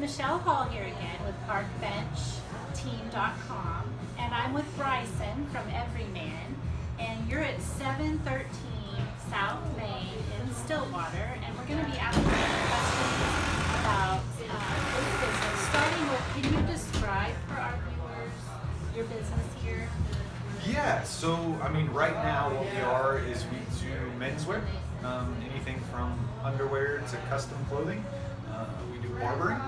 Michelle Hall here again with ParkBenchTeam.com, and I'm with Bryson from EveryMan, and you're at 713 South Main in Stillwater, and we're going to be asking you questions about this business. Starting with, can you describe for our viewers your business here? Yeah, so I mean, right now what we are is we do menswear, anything from underwear to custom clothing. We do barbering,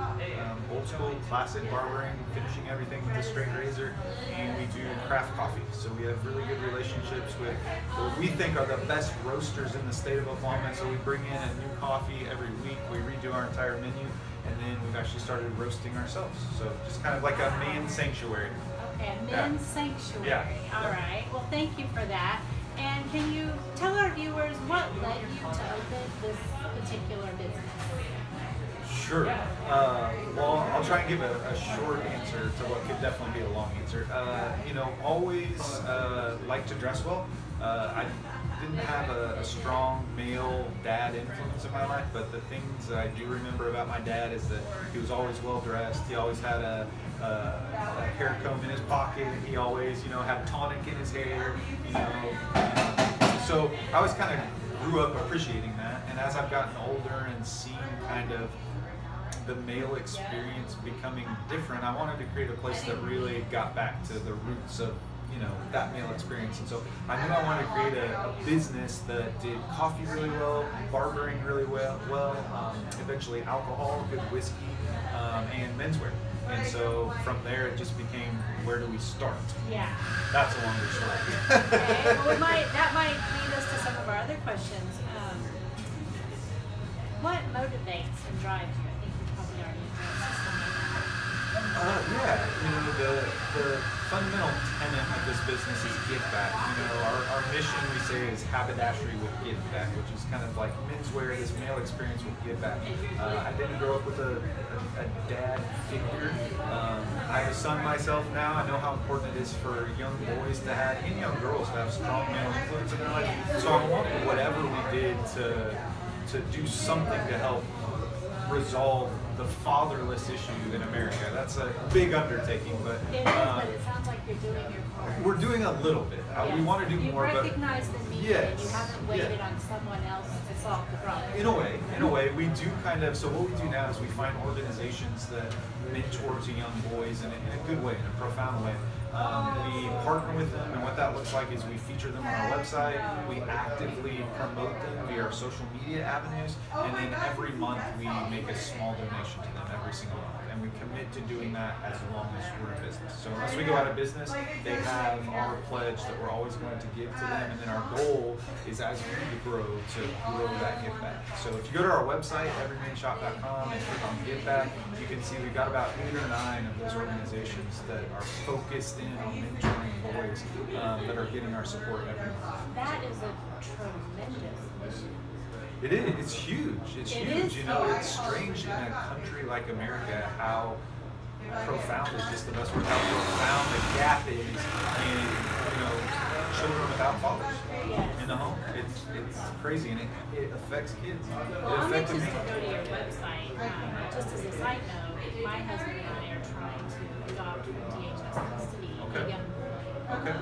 old school, classic barbering, finishing everything with a straight razor, and we do craft coffee. So we have really good relationships with what we think are the best roasters in the state of Oklahoma. So we bring in a new coffee every week. We redo our entire menu, and then we've actually started roasting ourselves. So just kind of like a man sanctuary. Okay, men's sanctuary. Yeah. All right. Well, thank you for that. And can you tell our viewers what led you to open this particular business? Sure. Well, I'll try and give a short answer to what could definitely be a long answer. Always liked to dress well. I didn't have a strong male dad influence in my life, but the things that I do remember about my dad is that he was always well dressed. He always had a hair comb in his pocket. He always, had tonic in his hair. So I always kind of grew up appreciating that. And as I've gotten older and seen kind of the male experience becoming different, I wanted to create a place that really got back to the roots of that male experience. And so I knew I wanted to create a business that did coffee really well, barbering really well, eventually alcohol, good whiskey, and menswear. And so from there it just became, where do we start? Yeah. That's a longer story. Okay. Well, that might lead us to some of our other questions. What motivates and drives you? I think you probably already addressed some of that. The fundamental tenet of this business is give back. Our mission, we say, is haberdashery with give back, which is kind of like menswear, this male experience with give back. I didn't grow up with a dad figure. I have a son myself now. I know how important it is for young boys to have, and young girls to have strong male influence in their life. So I wanted whatever we did to do something to help resolve the fatherless issue in America. That's a big undertaking, but it is, but it sounds like you're doing your part. We're doing a little bit. Yes. We want to do more, but you recognize the need, and you haven't waited on someone else to solve the problem. In a way, we do kind of. So what we do now is we find organizations that mentor to young boys in a good way, in a profound way. We partner with them, and what that looks like is we feature them on our website, we actively promote them via our social media avenues, and then every month we make a small donation to them every single month. And we commit to doing that as long as we're in business. So unless we go out of business, they have our pledge that we're always going to give to them, and then our goal is, as we grow, to grow that give back. So if you go to our website, everymanshop.com, and click on give back, you can see we've got about 8 or 9 of those organizations that are focused in on mentoring boys that are getting our support every month. That is a tremendous mission. It is. It's huge. It's huge. It's strange in a country like America how profound is just the best word. How profound the gap is in children without fathers in the home. It's crazy, and it affects kids. Well, I'm anxious to go to your website. Just as a side note, my husband and I are trying to adopt from DHS custody a young boy. Okay.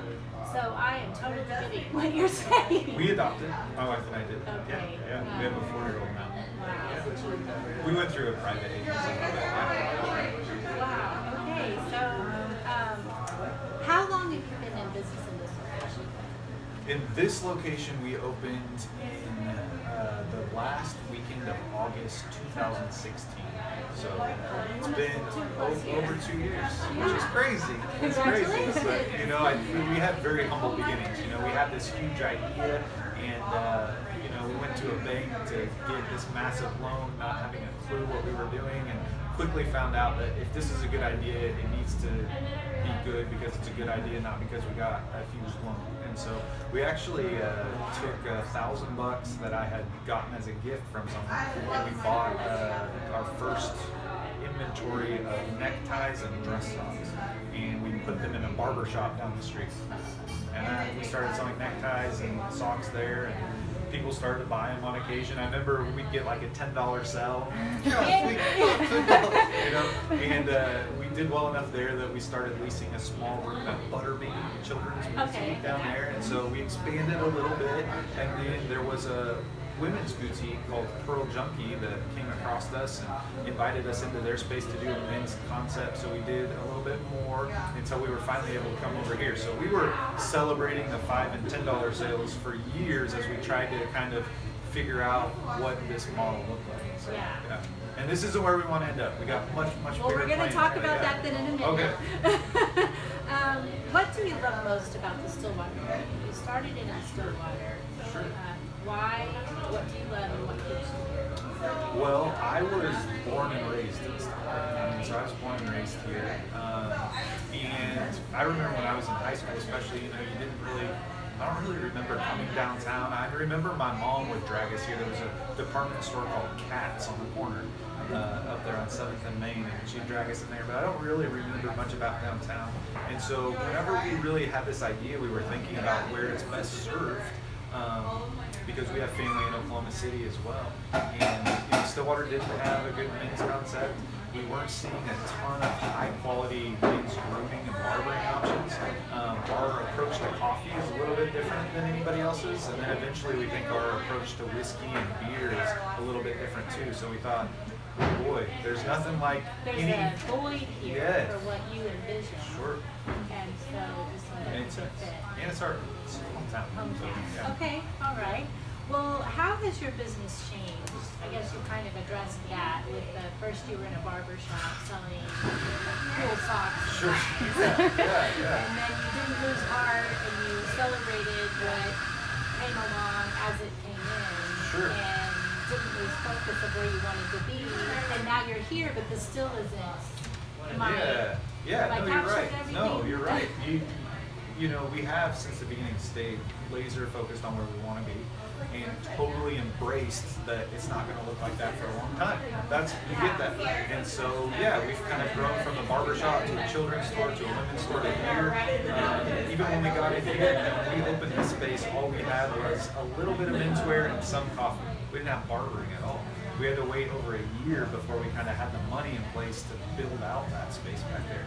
So I am totally getting what you're saying. We adopted. My wife and I did. Okay. Yeah. We have a 4-year-old now. Wow. We went through a private agency. Wow. Okay. So, how long have you been in business in this location? In this location, we opened in the last weekend of August 2016. So it's been over 2 years, which is crazy. It's crazy. But we had very humble beginnings. We had this huge idea, and we went to a bank to get this massive loan, not having a clue what we were doing, and quickly found out that if this is a good idea, it needs to be good because it's a good idea, not because we got a huge loan. And so we actually took $1,000 that I had gotten as a gift from someone, and we bought our first inventory of neckties and dress socks, and we put them in a barber shop down the street. And then we started selling neckties and socks there, and people started to buy them on occasion. I remember we'd get like a $10 sale. And we did well enough there that we started leasing a small room at Butterbean Children's Boutique down there. And so we expanded a little bit. And then there was a women's boutique called Pearl Junkie that came across us and invited us into their space to do a men's concept. So we did a little bit more until we were finally able to come over here. So we were celebrating the $5 and $10 sales for years as we tried to kind of figure out what this model looked like. So, yeah. And this isn't where we want to end up. We got much bigger. Well, we're going to talk about that then in a minute. Okay. What do you love most about the Stillwater area? You started in Stillwater. Sure. Why? What do you love and what keeps you here? Well, I was born and raised in Stillwater. So I was born and raised here. And I remember when I was in high school, especially, I don't really remember coming downtown. I remember my mom would drag us here. There was a department store called Katz on the corner up there on 7th and Main, and she'd drag us in there. But I don't really remember much about downtown. And so whenever we really had this idea, we were thinking about where it's best served. Because we have family in Oklahoma City as well. And Stillwater didn't have a good men's concept. We weren't seeing a ton of high-quality men's grooming and barbering options. Our approach to coffee is a little bit different than anybody else's, and then eventually we think our approach to whiskey and beer is a little bit different too. So we thought, oh boy, there's nothing like there's a void here for what you envision. Sure. And so just let it fit. And it's our hometown. So, yeah. Okay, all right. Well, how has your business changed? I guess you kind of addressed that with first you were in a barber shop selling cool socks. Sure. Yeah. And then you didn't lose heart and you celebrated what came along as it came in. Sure. And didn't lose focus of where you wanted to be. And now you're here, but this still isn't. Am I you're right. Everything? No, you're right. You know, we have since the beginning stayed laser focused on where we want to be, and totally embraced that it's not going to look like that for a long time. You get that. And so, we've kind of grown from the barbershop to a children's store to a women's store to here. Even when we got in here and when we opened this space, all we had was a little bit of menswear and some coffee. We didn't have barbering at all. We had to wait over a year before we kind of had the money in place to build out that space back there.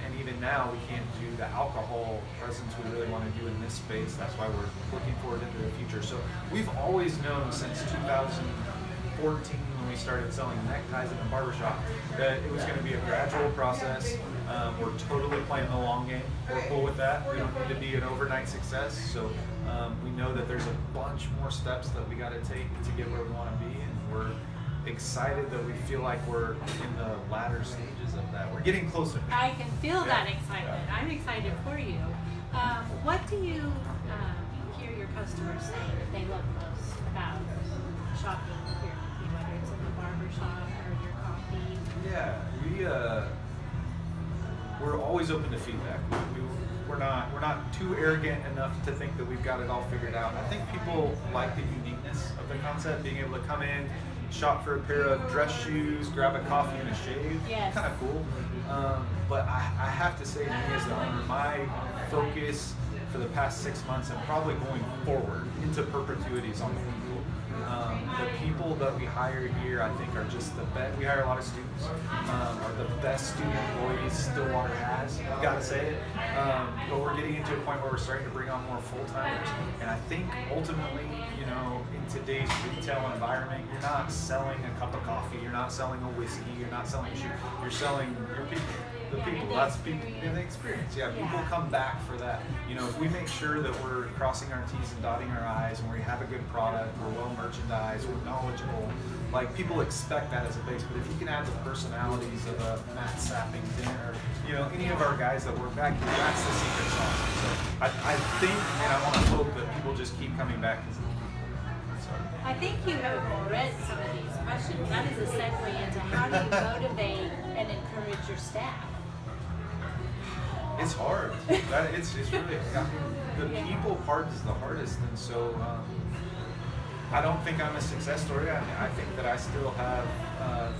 And even now, we can't do the alcohol presence we really want to do in this space. That's why we're looking forward into the future. So we've always known since 2014 when we started selling neckties in the barbershop that it was going to be a gradual process. We're totally playing the long game. We're cool with that. We don't need to be an overnight success. So we know that there's a bunch more steps that we got to take to get where we want to be, and we're excited that we feel like we're in the latter stages of that. We're getting closer. I can feel that excitement. I'm excited for you. What do you hear your customers saying that they love most about shopping here with you, whether it's in the barber shop or your coffee? We're always open to feedback. We're not too arrogant enough to think that we've got it all figured out. I think people like the uniqueness of the concept, being able to come in, shop for a pair of dress shoes, grab a coffee and a shave. Yes. Kind of cool. But I have to say, to me as the owner, my focus for the past 6 months and probably going forward into perpetuity is on the people. The people that we hire here, I think, are just the best. We hire a lot of students, are the best student employees Stillwater has. I've got to say it. But we're getting into a point where we're starting to bring on more full-timers. And I think ultimately, in today's retail environment, you're not selling a cup of coffee, you're not selling a whiskey, you're not selling a shoe. You're selling your people. The people, that's people in the experience. Yeah, people come back for that. If we make sure that we're crossing our T's and dotting our I's, and we have a good product, we're well merchandised, we're knowledgeable, like people expect that as a base. But if you can add the personalities of a Matt Sapping dinner, any of our guys that work back here, that's the secret sauce. So I think, and I want to hope that people just keep coming back. I think you have read some of these questions. That is a segue into how do you motivate and encourage your staff? It's hard. It's really, the people part is the hardest, and so I don't think I'm a success story. I think that I still have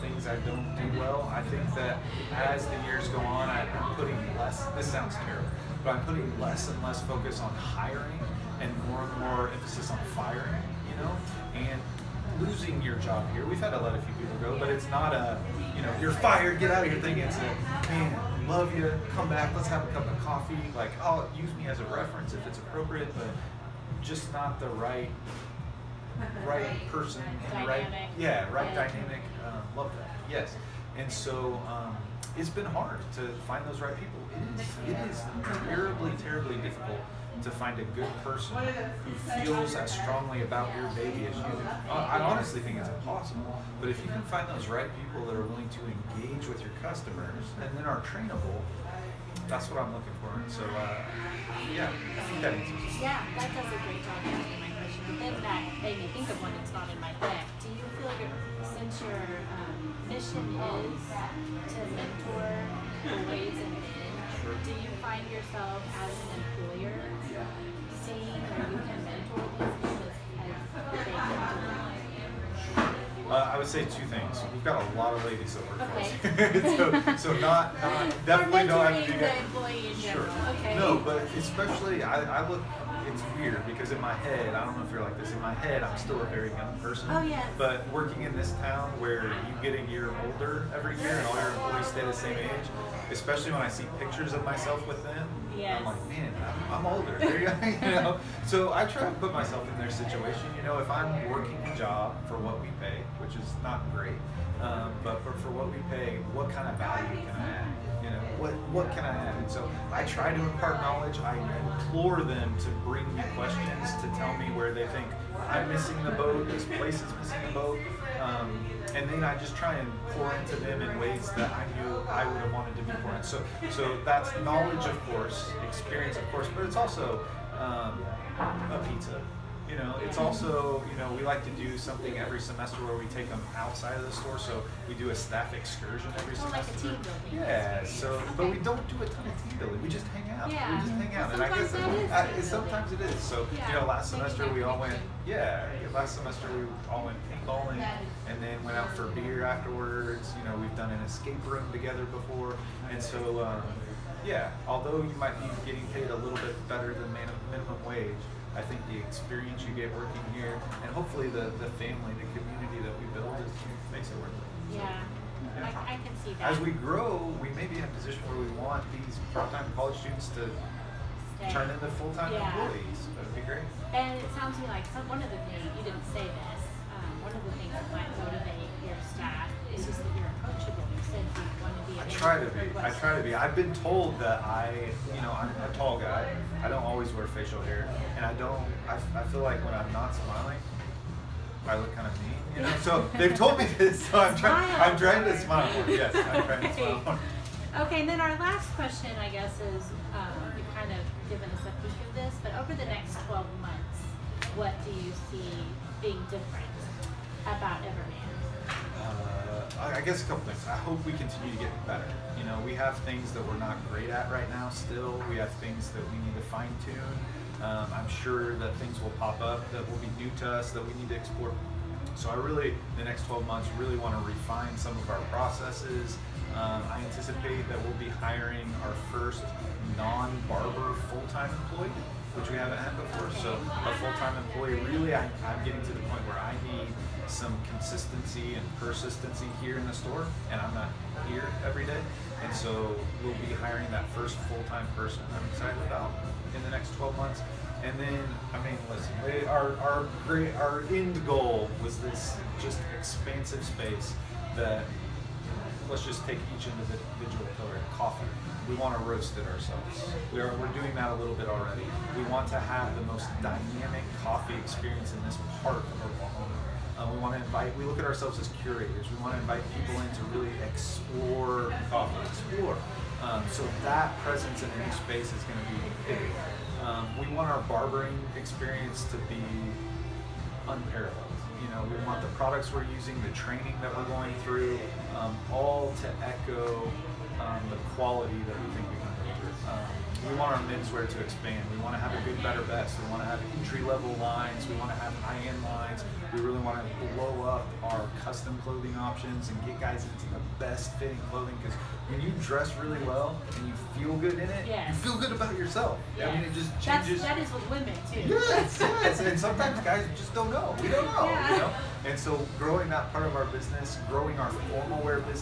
things I don't do well. I think that as the years go on, I'm putting less, this sounds terrible, but I'm putting less and less focus on hiring and more emphasis on firing, and losing your job here. We've had to let a few people go, but it's not a, you're fired, get out of here thing. It's a, man, love you, come back, let's have a cup of coffee. Like, I'll use me as a reference if it's appropriate, but just not the right person in the right, dynamic. Love that. Yes. And so it's been hard to find those right people. It is terribly difficult to find a good person who feels as strongly about your baby as you do. I honestly think it's impossible. But if you can find those right people that are willing to engage with your customers and then are trainable, that's what I'm looking for. And so, yeah, I think that answers it. Yeah, that does a great job answering my question. But then that made me think of one that's not in my deck. Do you feel like since your mission is to mentor boys and men, do you find yourself as an employer seeing where you can mentor these men as they come to life? I would say two things. We've got a lot of ladies that work for us. so not definitely don't have to do that. Employee in Sure. general. Okay. No, but especially I look. It's weird because in my head, I don't know if you're like this. In my head, I'm still a very young person. Oh yes. But working in this town where you get a year older every year and all your employees stay the same age, especially when I see pictures of myself with them, Yes. I'm like, man, I'm older. They're young, So I try to put myself in their situation. If I'm working a job for what we pay, which is not great, but for what we pay, what kind of value can I add? What can I add? And so I try to impart knowledge. I implore them to bring me questions to tell me where they think I'm missing the boat, this place is missing the boat. And then I just try and pour into them in ways that I knew I would have wanted to be poured in. So that's knowledge, of course, experience, of course, but it's also a pizza. It's also, we like to do something every semester where we take them outside of the store. So we do a staff excursion every semester. Like a team building. Yeah. So, but we don't do a ton of team building. We just hang out. Yeah. We just hang out. And I guess sometimes it is. So, last semester we all went. Yeah. Last semester we all went paintballing, and then went out for beer afterwards. We've done an escape room together before, and so. Although you might be getting paid a little bit better than minimum wage, I think the experience you get working here, and hopefully the family, the community that we build, makes it worth it. Yeah, I can see that. As we grow, we may be in a position where we want these part-time college students to turn into full-time employees. That would be great. And it sounds to me like one of the things, you didn't say this, one of the things that might motivate your staff is just that you're approachable. You said you want to be. I try to be. I've been told that I'm a tall guy. I don't always wear facial hair, and I feel like when I'm not smiling, I look kind of mean. So they've told me this. So I'm trying to smile more. Yes, I'm trying to smile more. Okay, and then our last question, I guess, is you've kind of given us a peek of this, but over the next 12 months, what do you see being different about EveryMan? I guess a couple things. I hope we continue to get better. We have things that we're not great at right now still. We have things that we need to fine tune. I'm sure that things will pop up that will be new to us that we need to explore. So I really, in the next 12 months, really want to refine some of our processes. I anticipate that we'll be hiring our first non-barber full-time employee, which we haven't had before. So a full-time employee, really, I'm getting to the point where I need some consistency and persistency here in the store, and I'm not here every day. And so we'll be hiring that first full-time person I'm excited about in the next 12 months. And then, listen, our end goal was this just expansive space that, let's just take each individual pillar. Coffee. We want to roast it ourselves. We're doing that a little bit already. We want to have the most dynamic coffee experience in this part of Oklahoma. We look at ourselves as curators. We want to invite people in to really explore coffee, so that presence in a new space is going to be big. We want our barbering experience to be unparalleled. We want the products we're using, the training that we're going through, all to echo the quality that we think we can deliver. We want our menswear to expand. We want to have a good, better, best. We want to have entry-level lines. We want to have high-end lines. We really want to blow up our custom clothing options and get guys into the best fitting clothing, because when you dress really well and you feel good in it, you feel good about yourself. Yes. It just changes. That is with women too. Yes. And sometimes guys just don't know. We don't know. And so growing that part of our business, growing our formal wear business.